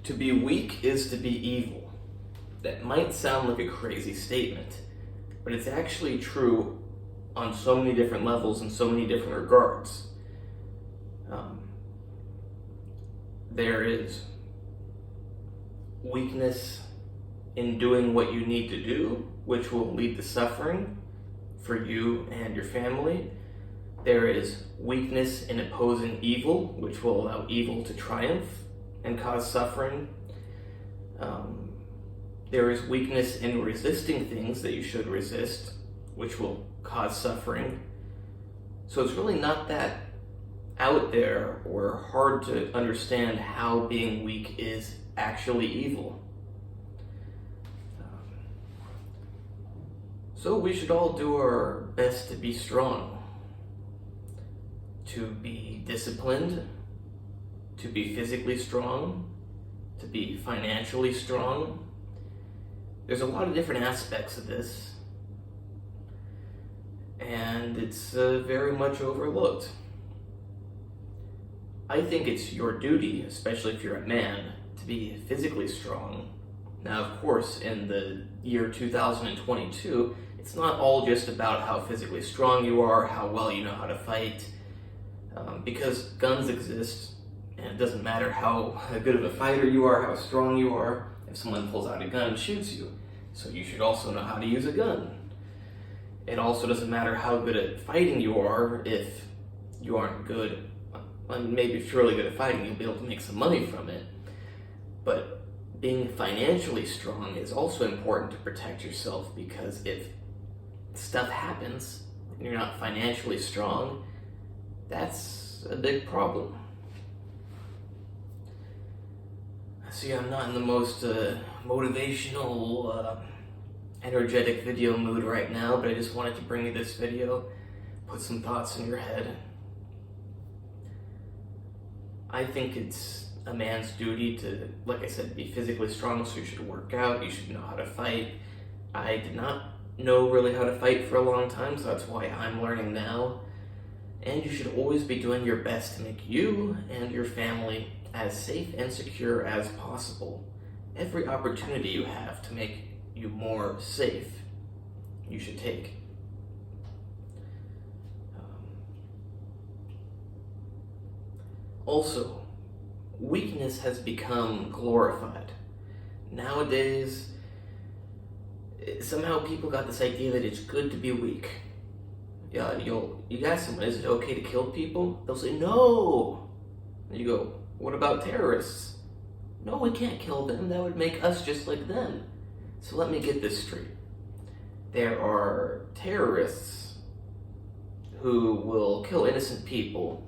To be weak is to be evil. That might sound like a crazy statement, but it's actually true on so many different levels and so many different regards. There is weakness in doing what you need to do, which will lead to suffering for you and your family. There is weakness in opposing evil, which will allow evil to triumph and cause suffering. There is weakness in resisting things that you should resist, which will cause suffering. So it's really not that out there or hard to understand how being weak is actually evil. So we should all do our best to be strong, to be disciplined, to be physically strong, to be financially strong. There's a lot of different aspects of this, and it's very much overlooked. I think it's your duty, especially if you're a man, to be physically strong. Now, of course, in the year 2022, it's not all just about how physically strong you are, how well you know how to fight, because guns exist, and it doesn't matter how good of a fighter you are, how strong you are, if someone pulls out a gun and shoots you. So you should also know how to use a gun. It also doesn't matter how good at fighting you are if you aren't good. Maybe if you're really good at fighting, you'll be able to make some money from it. But being financially strong is also important to protect yourself, because if stuff happens and you're not financially strong, that's a big problem. See, I'm not in the most motivational, energetic video mood right now, but I just wanted to bring you this video, put some thoughts in your head. I think it's a man's duty to, like I said, be physically strong, so you should work out, you should know how to fight. I did not know really how to fight for a long time, so that's why I'm learning now. And you should always be doing your best to make you and your family as safe and secure as possible. Every opportunity you have to make you more safe, you should take. Also, weakness has become glorified. Nowadays, somehow people got this idea that it's good to be weak. Yeah, you ask someone, is it okay to kill people? They'll say, no. And you go, what about terrorists? No, we can't kill them. That would make us just like them. So let me get this straight. There are terrorists who will kill innocent people,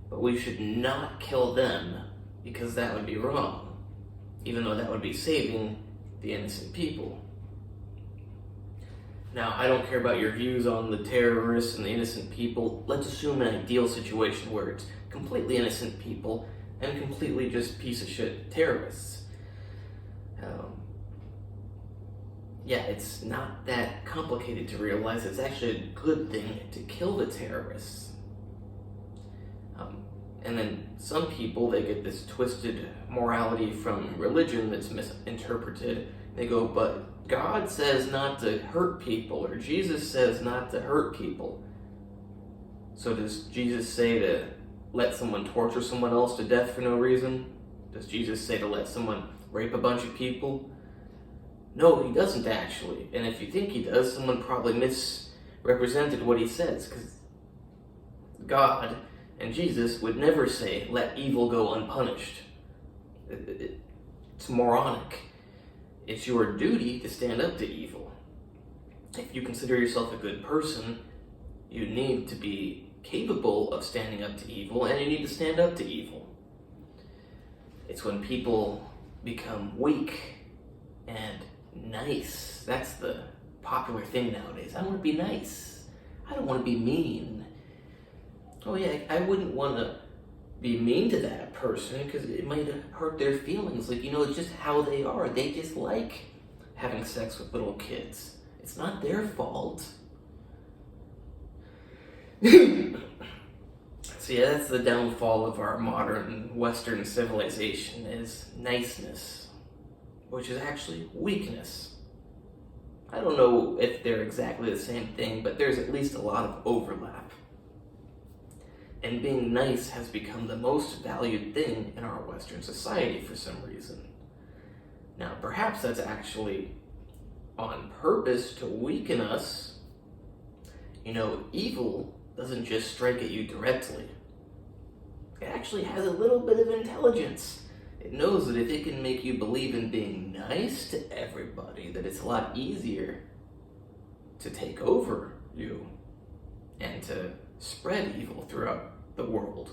but we should not kill them because that would be wrong, even though that would be saving the innocent people. Now, I don't care about your views on the terrorists and the innocent people. Let's assume an ideal situation where it's completely innocent people and completely just piece of shit terrorists. Yeah, it's not that complicated to realize it's actually a good thing to kill the terrorists. And then some people, they get this twisted morality from religion that's misinterpreted. They go, but God says not to hurt people, or Jesus says not to hurt people. So does Jesus say to let someone torture someone else to death for no reason? Does Jesus say to let someone rape a bunch of people? No, he doesn't actually. And if you think he does, someone probably misrepresented what he says, because God and Jesus would never say, let evil go unpunished. It's moronic. It's your duty to stand up to evil. If you consider yourself a good person, you need to be capable of standing up to evil, and you need to stand up to evil. It's when people become weak and nice. That's the popular thing nowadays. I want to be nice. I don't want to be mean. Oh yeah, I wouldn't want to be mean to that person because it might hurt their feelings. Like, it's just how they are. They just like having sex with little kids. It's not their fault. So yeah, that's the downfall of our modern Western civilization, is niceness, which is actually weakness. I don't know if they're exactly the same thing, but there's at least a lot of overlap. And being nice has become the most valued thing in our Western society for some reason. Now, perhaps that's actually on purpose to weaken us. You know, evil doesn't just strike at you directly. It actually has a little bit of intelligence. It knows that if it can make you believe in being nice to everybody, that it's a lot easier to take over you and to spread evil throughout the world.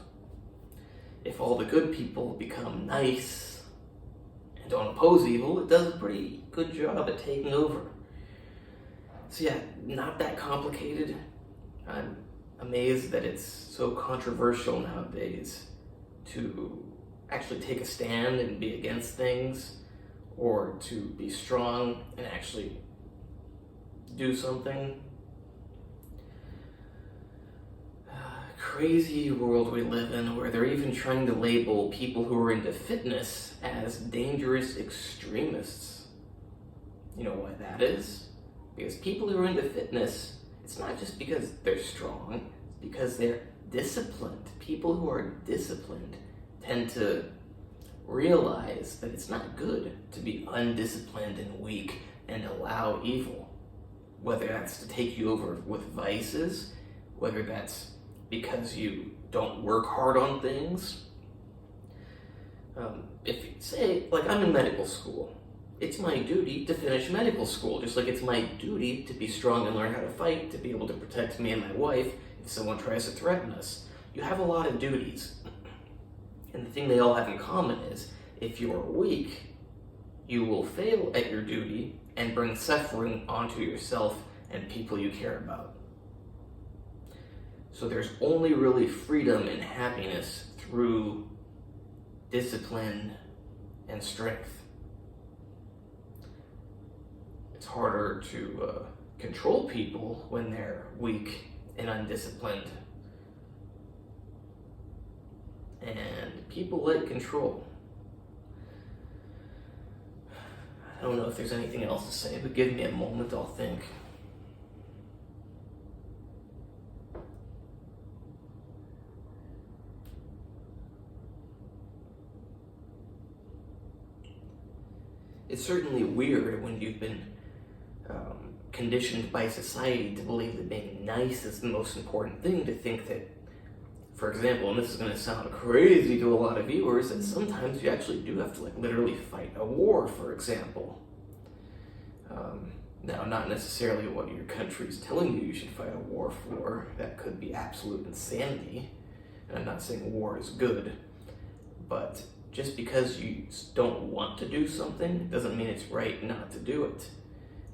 If all the good people become nice and don't oppose evil, it does a pretty good job at taking over. So yeah, not that complicated. I'm amazed that it's so controversial nowadays to actually take a stand and be against things, or to be strong and actually do something. Crazy world we live in, where they're even trying to label people who are into fitness as dangerous extremists. You know why that is? Because people who are into fitness, it's not just because they're strong, it's because they're disciplined. People who are disciplined tend to realize that it's not good to be undisciplined and weak and allow evil. Whether that's to take you over with vices, whether that's because you don't work hard on things. If you say, like, I'm in medical school, it's my duty to finish medical school, just like it's my duty to be strong and learn how to fight, to be able to protect me and my wife if someone tries to threaten us. You have a lot of duties. And the thing they all have in common is, if you're weak, you will fail at your duty and bring suffering onto yourself and people you care about. So there's only really freedom and happiness through discipline and strength. It's harder to control people when they're weak and undisciplined. And people like control. I don't know if there's anything else to say, but give me a moment, I'll think. It's certainly weird when you've been conditioned by society to believe that being nice is the most important thing, to think that, for example, and this is going to sound crazy to a lot of viewers, that sometimes you actually do have to, like, literally fight a war, for example. Now, not necessarily what your country's telling you should fight a war for. That could be absolute insanity. And I'm not saying war is good, but just because you don't want to do something doesn't mean it's right not to do it.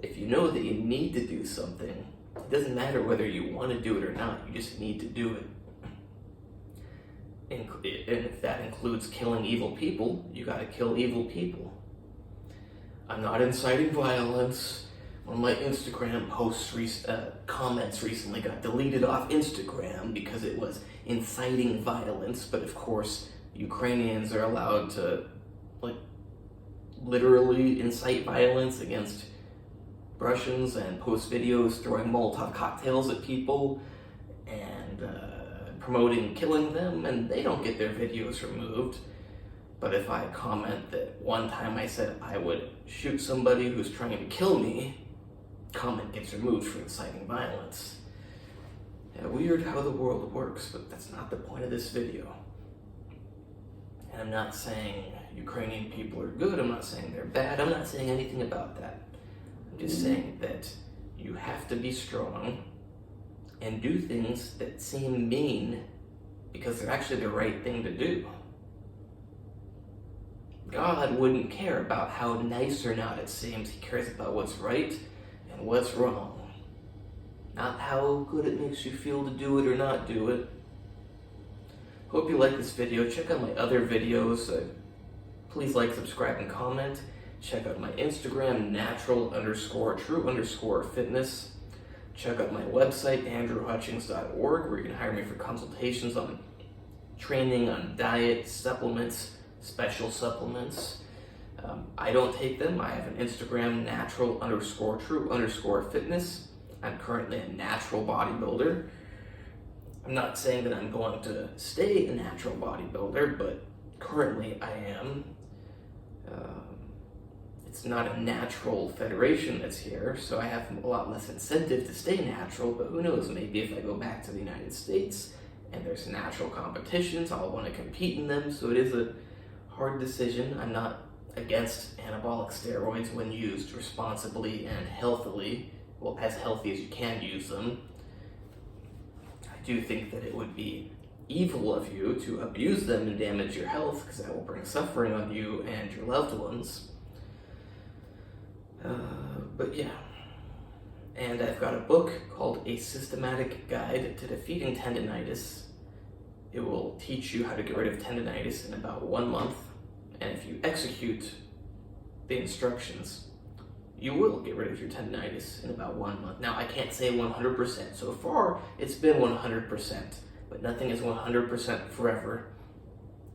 If you know that you need to do something, it doesn't matter whether you want to do it or not, you just need to do it. And if that includes killing evil people, you gotta kill evil people. I'm not inciting violence. One of my Instagram comments recently got deleted off Instagram because it was inciting violence, but of course, Ukrainians are allowed to, like, literally incite violence against Russians and post videos throwing Molotov cocktails at people and promoting killing them, and they don't get their videos removed. But if I comment that one time I said I would shoot somebody who's trying to kill me, comment gets removed for inciting violence. Yeah, weird how the world works, but that's not the point of this video. And I'm not saying Ukrainian people are good, I'm not saying they're bad, I'm not saying anything about that. I'm just saying that you have to be strong and do things that seem mean because they're actually the right thing to do. God wouldn't care about how nice or not it seems. He cares about what's right and what's wrong. Not how good it makes you feel to do it or not do it. Hope you like this video. Check out my other videos. Please like, subscribe, and comment. Check out my Instagram, natural_true_fitness. Check out my website, andrewhutchings.org, where you can hire me for consultations on training on diet, supplements, special supplements. I don't take them. I have an Instagram, natural_true_fitness. I'm currently a natural bodybuilder. I'm not saying that I'm going to stay a natural bodybuilder, but currently I am. It's not a natural federation that's here, so I have a lot less incentive to stay natural, but who knows, maybe if I go back to the United States and there's natural competitions, I'll want to compete in them, so it is a hard decision. I'm not against anabolic steroids when used responsibly and healthily, well, as healthy as you can use them. I do think that it would be evil of you to abuse them and damage your health, because that will bring suffering on you and your loved ones. But yeah. And I've got a book called A Systematic Guide to Defeating Tendinitis. It will teach you how to get rid of tendinitis in about 1 month, and if you execute the instructions, you will get rid of your tendinitis in about 1 month. Now, I can't say 100%. So far, it's been 100%, but nothing is 100% forever.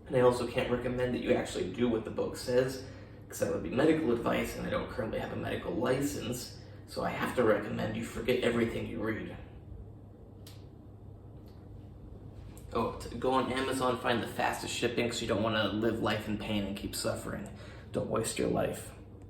And I also can't recommend that you actually do what the book says, because that would be medical advice, and I don't currently have a medical license, so I have to recommend you forget everything you read. Oh, go on Amazon, find the fastest shipping, because you don't want to live life in pain and keep suffering. Don't waste your life.